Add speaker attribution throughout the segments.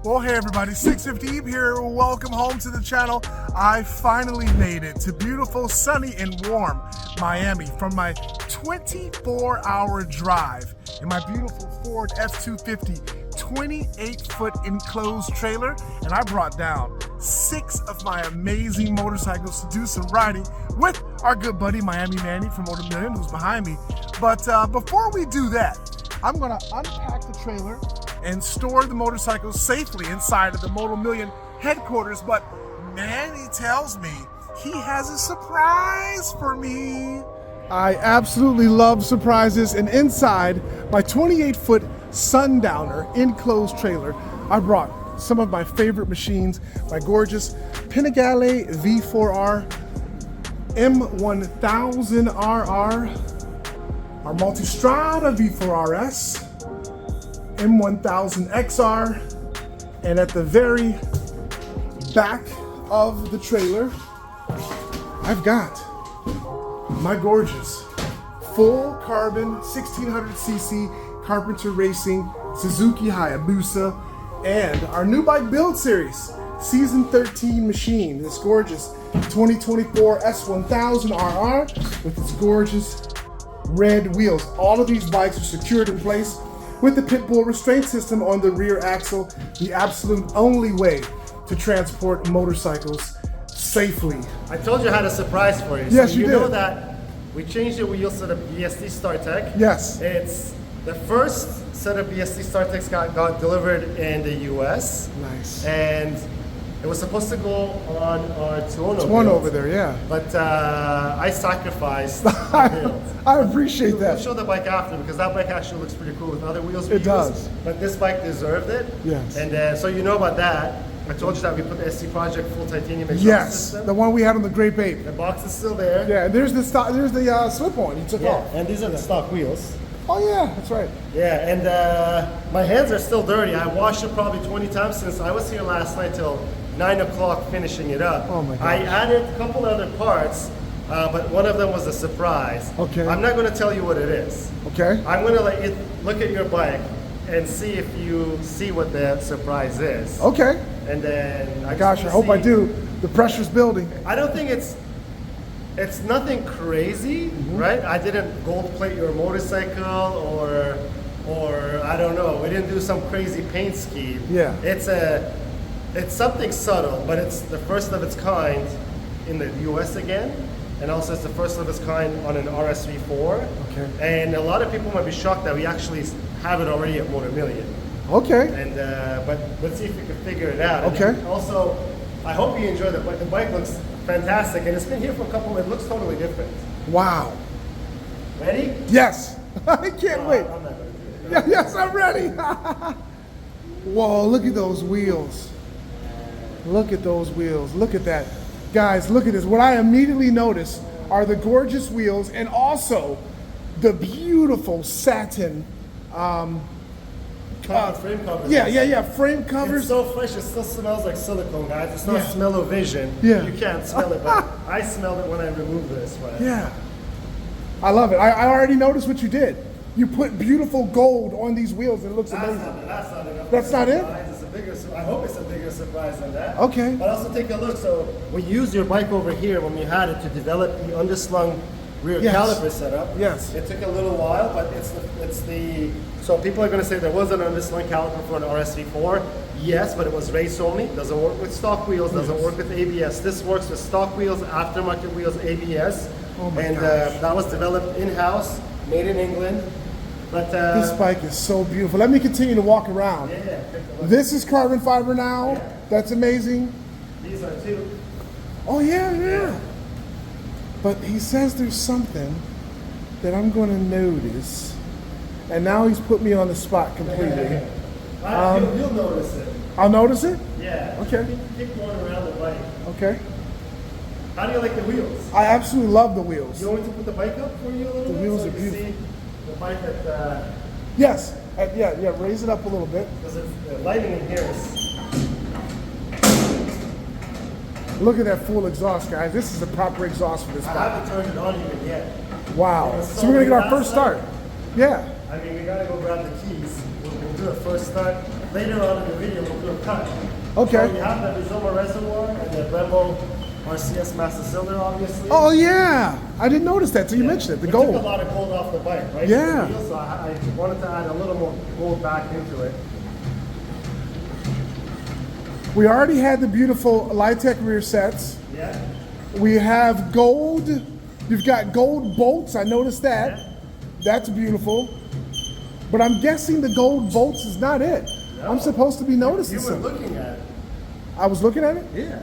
Speaker 1: Well, hey everybody, 650 Eve here. Welcome home to the channel. I finally made it to beautiful, sunny, and warm Miami from my 24-hour drive in my beautiful Ford F-250 28-foot enclosed trailer, and I brought down 6 of my amazing motorcycles to do some riding with our good buddy Miami Manny from Moto Million, who's behind me. But before we do that, I'm gonna unpack the trailer and store the motorcycles safely inside of the Moto Million headquarters. But Manny tells me he has a surprise for me. I absolutely love surprises, and inside my 28-foot Sundowner enclosed trailer, I brought some of my favorite machines, my gorgeous Panigale V4R, M1000RR, our Multistrada V4RS, M1000XR, and at the very back of the trailer, I've got my gorgeous full carbon 1600cc Carpenter Racing Suzuki Hayabusa and our new bike build series season 13 machine, this gorgeous 2024 S1000RR with its gorgeous red wheels. All of these bikes are secured in place with the Pitbull restraint system on the rear axle, the absolute only way to transport motorcycles safely.
Speaker 2: I told you I had a surprise for you.
Speaker 1: Yes,
Speaker 2: so
Speaker 1: you did.
Speaker 2: know that we changed the wheels to the BSD StarTech.
Speaker 1: Yes.
Speaker 2: It's the first set of BSD StarTechs got delivered in the US.
Speaker 1: Nice.
Speaker 2: And it was supposed to go on our Tuono
Speaker 1: It's one
Speaker 2: build,
Speaker 1: over there, yeah.
Speaker 2: But I sacrificed the build.
Speaker 1: I appreciate that.
Speaker 2: We'll show the bike after because that bike actually looks pretty cool with other wheels we
Speaker 1: It does.
Speaker 2: But this bike deserved it.
Speaker 1: Yes.
Speaker 2: And so you know about that. I told you that we put the SC Project full titanium exhaust
Speaker 1: Yes,
Speaker 2: system.
Speaker 1: the one we had on the Grape Ape.
Speaker 2: The box is still there.
Speaker 1: Yeah, there's the slip-on you took off.
Speaker 2: And these are the stock wheels.
Speaker 1: Oh yeah, that's right.
Speaker 2: Yeah, and my hands are still dirty. I washed it probably 20 times since I was here last night till 9 o'clock finishing it up.
Speaker 1: Oh my gosh.
Speaker 2: I added a couple other parts, but one of them was a surprise.
Speaker 1: Okay.
Speaker 2: I'm not going to tell you what it is.
Speaker 1: Okay.
Speaker 2: I'm going to let you look at your bike and see if you see what the surprise is.
Speaker 1: Okay.
Speaker 2: And then
Speaker 1: I hope I do. The pressure's building.
Speaker 2: I don't think it's nothing crazy, right? I didn't gold plate your motorcycle or I don't know. We didn't do some crazy paint scheme.
Speaker 1: Yeah.
Speaker 2: It's something subtle, but it's the first of its kind in the US again. And also it's the first of its kind on an Rsv4.
Speaker 1: Okay.
Speaker 2: And a lot of people might be shocked that we actually have it already at Moto Million.
Speaker 1: Okay.
Speaker 2: And but let's see if we can figure it out. And
Speaker 1: Okay.
Speaker 2: also, I hope you enjoy the bike. The bike looks fantastic, and it's been here for a couple. It looks totally different.
Speaker 1: Wow.
Speaker 2: Ready?
Speaker 1: Yes. I can't wait.
Speaker 2: I'm not gonna do it.
Speaker 1: Yeah, yes, I'm ready. Whoa, look at those wheels. Look at those wheels. Look at that. Guys, look at this. What I immediately noticed are the gorgeous wheels and also the beautiful satin
Speaker 2: Frame covers.
Speaker 1: yeah, frame covers.
Speaker 2: It's so fresh. It still smells like silicone, guys. It's not smell-o-vision.
Speaker 1: Yeah.
Speaker 2: You can't smell it, but I smelled it when I removed this. Right?
Speaker 1: Yeah. I love it. I already noticed what you did. You put beautiful gold on these wheels and it looks amazing.
Speaker 2: That's not enough.
Speaker 1: That's not it?
Speaker 2: It's a bigger, I hope it's a bigger surprise than that.
Speaker 1: Okay.
Speaker 2: But also take a look. So we used your bike over here when we had it to develop the underslung rear caliper setup.
Speaker 1: Yes.
Speaker 2: It took a little while, but so people are going to say there was an underslung caliper for an Rsv4. Yes, but it was race only. Doesn't work with stock wheels. Doesn't work with ABS. This works with stock wheels, aftermarket wheels, ABS.
Speaker 1: Oh my
Speaker 2: and
Speaker 1: gosh.
Speaker 2: that was developed in-house, made in England. But
Speaker 1: This bike is so beautiful. Let me continue to walk around.
Speaker 2: yeah, take a look.
Speaker 1: This is carbon fiber now.
Speaker 2: Yeah.
Speaker 1: That's amazing.
Speaker 2: These are two.
Speaker 1: Oh yeah. But he says there's something that I'm going to notice. And now he's put me on the spot completely.
Speaker 2: You'll notice it.
Speaker 1: I'll notice it?
Speaker 2: Yeah.
Speaker 1: Okay.
Speaker 2: Keep going around the bike.
Speaker 1: Okay.
Speaker 2: How do you like the wheels?
Speaker 1: I absolutely love the wheels.
Speaker 2: You want me to put the bike up for you a little bit?
Speaker 1: wheels
Speaker 2: so
Speaker 1: are
Speaker 2: you can
Speaker 1: beautiful.
Speaker 2: see the bike at,
Speaker 1: Yes. Yeah, raise it up a little bit.
Speaker 2: because the lighting in here is...
Speaker 1: Look at that full exhaust, guys. This is the proper exhaust for this
Speaker 2: I
Speaker 1: bike.
Speaker 2: haven't turned it on even yet.
Speaker 1: Wow.
Speaker 2: It's
Speaker 1: So we're going to get our
Speaker 2: so
Speaker 1: first start. Yeah.
Speaker 2: I mean, we gotta go grab the keys. We'll do a first start. Later on in the video, we'll do a cut.
Speaker 1: Okay.
Speaker 2: So you have the Aprilia Reservoir and the Brembo RCS Master Cylinder, obviously.
Speaker 1: Oh yeah, I didn't notice that till you mentioned it. The
Speaker 2: we
Speaker 1: gold.
Speaker 2: took a lot of gold off the bike, right?
Speaker 1: Yeah.
Speaker 2: The wheel, so I wanted to add a little more gold back into it.
Speaker 1: We already had the beautiful Litech rear sets.
Speaker 2: Yeah.
Speaker 1: We have gold. You've got gold bolts. I noticed that.
Speaker 2: Yeah.
Speaker 1: That's beautiful. But I'm guessing the gold bolts is not it.
Speaker 2: No.
Speaker 1: I'm supposed to be noticing
Speaker 2: You were
Speaker 1: something.
Speaker 2: looking at it.
Speaker 1: I was looking at it?
Speaker 2: Yeah.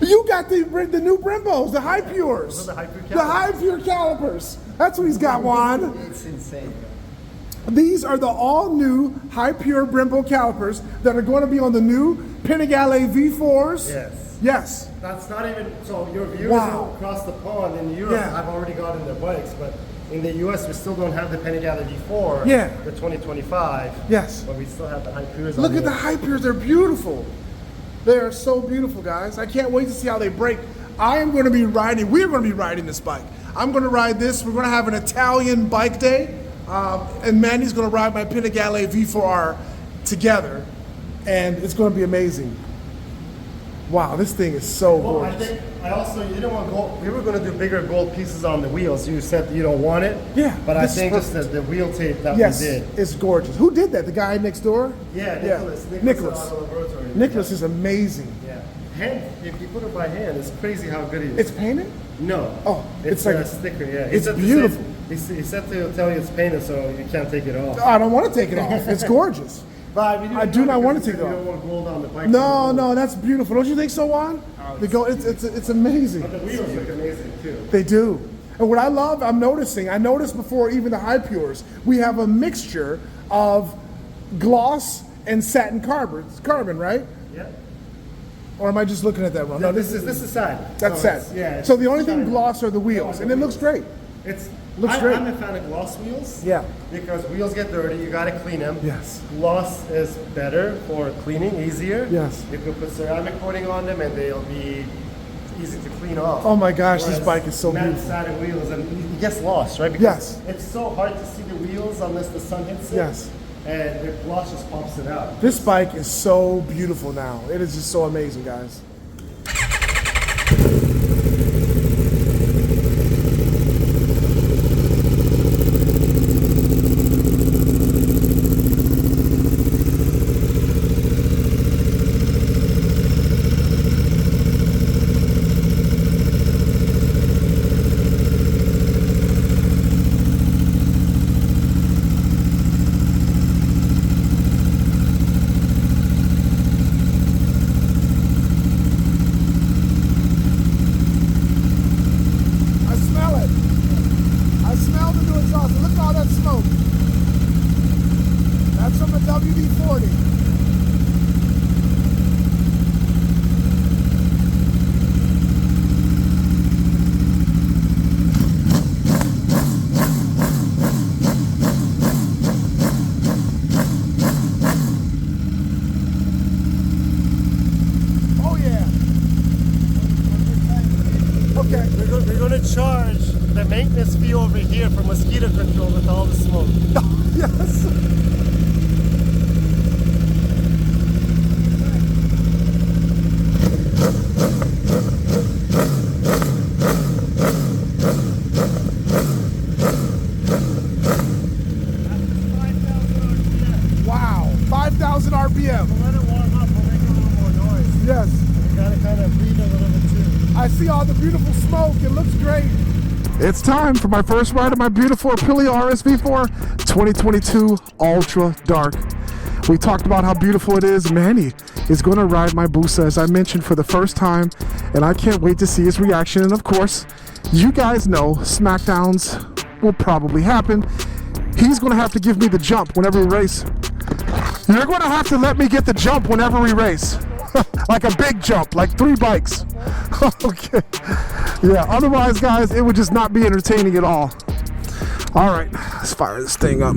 Speaker 1: You got the new Brembos, the High Pures.
Speaker 2: Those are the High Pure
Speaker 1: The High Pure calipers. That's what he's got, Juan.
Speaker 2: It's insane.
Speaker 1: These are the all-new High Pure Brembo calipers that are going to be on the new Panigale V4s.
Speaker 2: Yes.
Speaker 1: Yes.
Speaker 2: That's not even, so your viewers
Speaker 1: Wow.
Speaker 2: across the pond in Europe
Speaker 1: Yeah.
Speaker 2: have already gotten their bikes, but in the US we still don't have the Panigale V4,
Speaker 1: Yeah.
Speaker 2: the 2025.
Speaker 1: Yes.
Speaker 2: But we still have the High Pures.
Speaker 1: Look
Speaker 2: on
Speaker 1: at the
Speaker 2: here.
Speaker 1: High Pures. They're beautiful. They are so beautiful, guys. I can't wait to see how they break. I am going to be riding, we're going to be riding this bike. I'm going to ride this. We're going to have an Italian bike day. And Mandy's going to ride my Panigale V4R together. And it's going to be amazing. Wow, this thing is so
Speaker 2: Well,
Speaker 1: gorgeous.
Speaker 2: you didn't want gold. We were going to do bigger gold pieces on the wheels. You said you don't want it.
Speaker 1: Yeah,
Speaker 2: But I
Speaker 1: this is
Speaker 2: think just
Speaker 1: perfect.
Speaker 2: the wheel tape that
Speaker 1: Yes,
Speaker 2: we did.
Speaker 1: it's gorgeous. Who did that? The guy next door?
Speaker 2: Yeah, Nicholas.
Speaker 1: Nicholas.
Speaker 2: Auto Laboratory.
Speaker 1: Nicholas is amazing.
Speaker 2: Yeah. Hand, if you put it by hand, it's crazy how good he is.
Speaker 1: It's painted?
Speaker 2: No.
Speaker 1: Oh,
Speaker 2: it's
Speaker 1: like
Speaker 2: a sticker, yeah.
Speaker 1: it's
Speaker 2: said to
Speaker 1: beautiful.
Speaker 2: say- He said to tell you it's painted so you can't take it off.
Speaker 1: I don't want to take it off. It's gorgeous.
Speaker 2: But we
Speaker 1: I do not want to take it
Speaker 2: You
Speaker 1: off.
Speaker 2: don't want gold on the bike.
Speaker 1: No, no, that's beautiful. Don't you think so, Juan? The gold, it's amazing.
Speaker 2: But the wheels look amazing too.
Speaker 1: They do. And what I love, I noticed before even the High Pures, we have a mixture of gloss and satin carbon, right?
Speaker 2: Yeah.
Speaker 1: Or am I just looking at that wrong?
Speaker 2: No, this is satin.
Speaker 1: That's
Speaker 2: So
Speaker 1: satin.
Speaker 2: it's- Yeah.
Speaker 1: So the only thing
Speaker 2: shiny.
Speaker 1: gloss are the wheels, and it looks great.
Speaker 2: It's
Speaker 1: Looks great.
Speaker 2: I'm a fan of gloss wheels.
Speaker 1: Yeah.
Speaker 2: Because wheels get dirty, you gotta clean them.
Speaker 1: Yes.
Speaker 2: Gloss is better for cleaning, easier.
Speaker 1: Yes.
Speaker 2: You can put ceramic coating on them and they'll be easy to clean off.
Speaker 1: Oh my gosh, this
Speaker 2: Whereas
Speaker 1: bike is so
Speaker 2: matte
Speaker 1: beautiful.
Speaker 2: satin wheels, and it gets lost, right? Because
Speaker 1: Yes.
Speaker 2: it's so hard to see the wheels unless the sun hits it.
Speaker 1: Yes.
Speaker 2: And the gloss just pops it out.
Speaker 1: This bike is so beautiful now. It is just so amazing, guys. I smell it. I smell the new exhaust. Look at all that smoke. That's from the WD-40. Oh yeah. Okay.
Speaker 2: We're going to charge the maintenance fee over here for mosquito control with all the smoke.
Speaker 1: Yes. Wow. 5,000 RPM.
Speaker 2: Let it warm up, we'll make a little more noise.
Speaker 1: Yes.
Speaker 2: You gotta kind of breathe a little bit too.
Speaker 1: I see all the beautiful smoke. It looks great. It's time for my first ride of my beautiful Aprilia Rsv4 2022 Ultra Dark. We talked about how beautiful it is. Manny is going to ride my Busa, as I mentioned, for the first time, and I can't wait to see his reaction. And of course, you guys know smackdowns will probably happen. He's going to have to give me the jump whenever we race. You're going to have to let me get the jump whenever we race. Like a big jump, like 3 bikes. Okay. Yeah, otherwise, guys, it would just not be entertaining at all. All right, let's fire this thing up.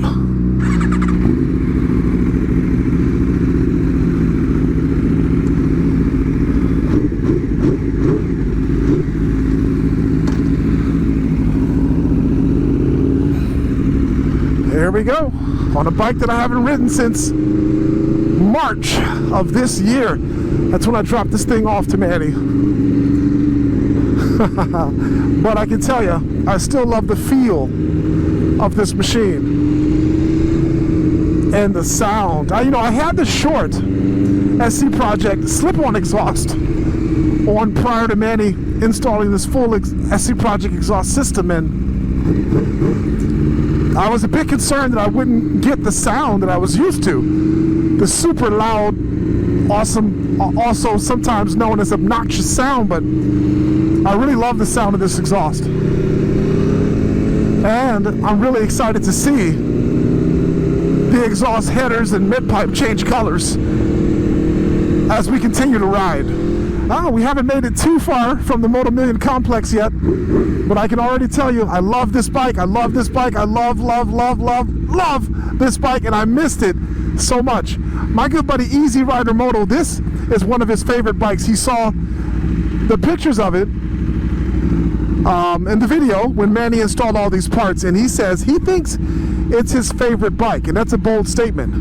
Speaker 1: There we go. on a bike that I haven't ridden since March of this year. That's when I dropped this thing off to Manny. But I can tell you, I still love the feel of this machine and the sound. I had the short SC Project slip-on exhaust on prior to Manny installing this full SC Project exhaust system, and I was a bit concerned that I wouldn't get the sound that I was used to. The super loud, awesome, also sometimes known as obnoxious sound, but I really love the sound of this exhaust. And I'm really excited to see the exhaust headers and mid-pipe change colors as we continue to ride. We haven't made it too far from the Moto Million complex yet, but I can already tell you, I love this bike. I love this bike. I love this bike, and I missed it so much. My good buddy Easy Rider Moto, this is one of his favorite bikes. He saw the pictures of it in the video when Manny installed all these parts, and he says he thinks it's his favorite bike, and that's a bold statement.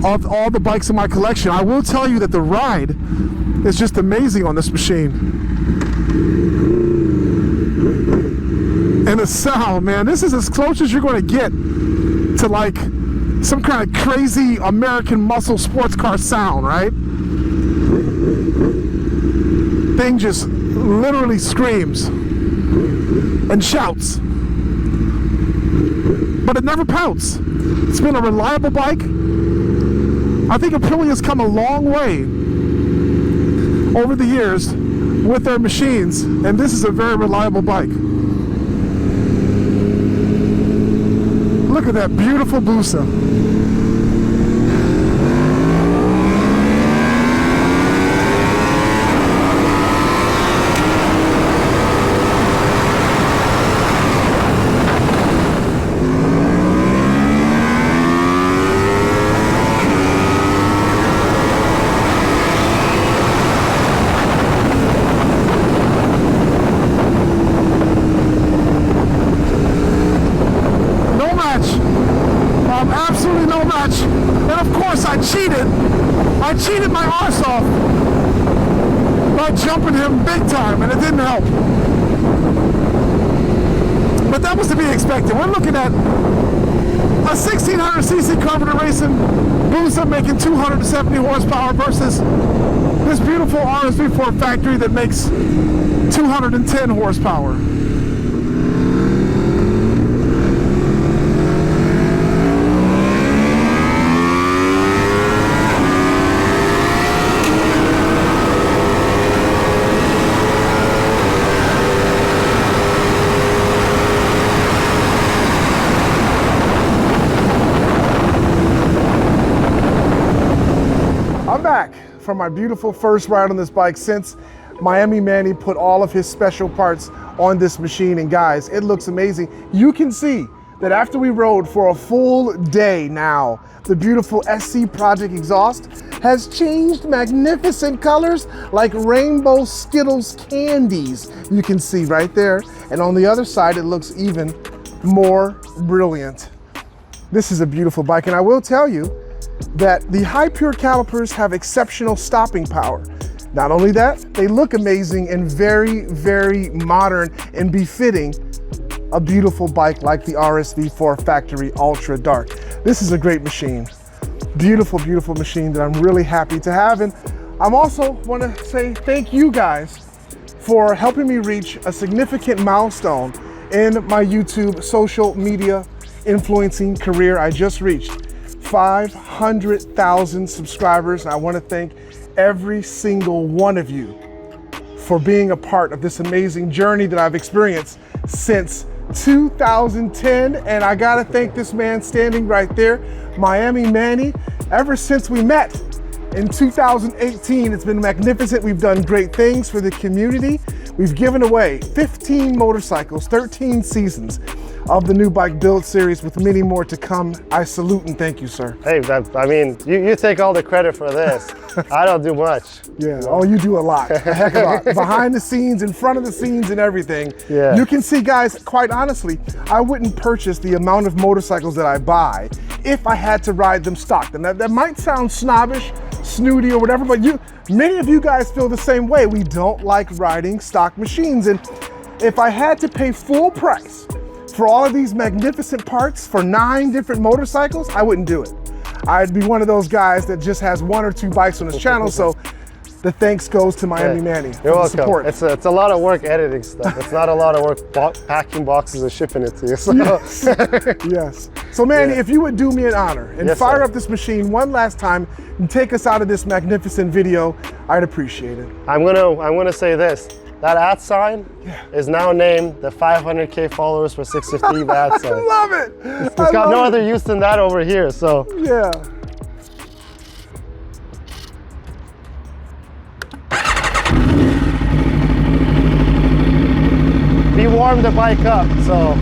Speaker 1: Of all the bikes in my collection, I will tell you that the ride is just amazing on this machine. And the sound, man, this is as close as you're going to get to like some kind of crazy American muscle sports car sound, right? Thing just literally screams and shouts, but it never pouts. It's been a reliable bike. I think Aprilia's come a long way over the years with their machines, and this is a very reliable bike. Look at that beautiful Busa. Absolutely no match. And of course I cheated my arse off by jumping him big time, and it didn't help. But that was to be expected. We're looking at a 1600cc carburetor racing Busa making 270 horsepower versus this beautiful Rsv4 factory that makes 210 horsepower. Back from my beautiful first ride on this bike since Miami Manny put all of his special parts on this machine, and guys, it looks amazing. You can see that after we rode for a full day now, the beautiful SC Project exhaust has changed magnificent colors like rainbow Skittles candies. You can see right there, and on the other side it looks even more brilliant. This is a beautiful bike, and I will tell you that the high pure calipers have exceptional stopping power. Not only that, they look amazing and very, very modern and befitting a beautiful bike like the Rsv4 Factory Ultra Dark. This is a great machine. Beautiful, beautiful machine that I'm really happy to have. And I'm also want to say thank you guys for helping me reach a significant milestone in my YouTube social media influencing career. I just reached 500,000 subscribers. I want to thank every single one of you for being a part of this amazing journey that I've experienced since 2010. And I gotta thank this man standing right there, Miami Manny. Ever since we met in 2018, it's been magnificent. We've done great things for the community. We've given away 15 motorcycles, 13 seasons. of the new bike build series with many more to come. I salute and thank you, sir.
Speaker 2: Hey, I mean, you take all the credit for this. I don't do much.
Speaker 1: Yeah, oh, you do a lot. A heck of a lot. Behind the scenes, in front of the scenes and everything.
Speaker 2: Yeah.
Speaker 1: You can see, guys, quite honestly, I wouldn't purchase the amount of motorcycles that I buy if I had to ride them stock. And that might sound snobbish, snooty or whatever, but many of you guys feel the same way. We don't like riding stock machines. And if I had to pay full price for all of these magnificent parts for 9 different motorcycles, I wouldn't do it. I'd be one of those guys that just has 1 or 2 bikes on his channel, so the thanks goes to Miami Manny.
Speaker 2: You're welcome.
Speaker 1: Support.
Speaker 2: It's a lot of work editing stuff. It's not a lot of work packing boxes and shipping it to you. So.
Speaker 1: Yes. Yes. So Manny, if you would do me an honor and fire up this machine one last time and take us out of this magnificent video, I'd appreciate it.
Speaker 2: I'm gonna say this. That @ sign is now named the 500K followers for 650 @ sign.
Speaker 1: I love it.
Speaker 2: It's got no other use than that over here, so.
Speaker 1: Yeah.
Speaker 2: We warmed the bike up, so.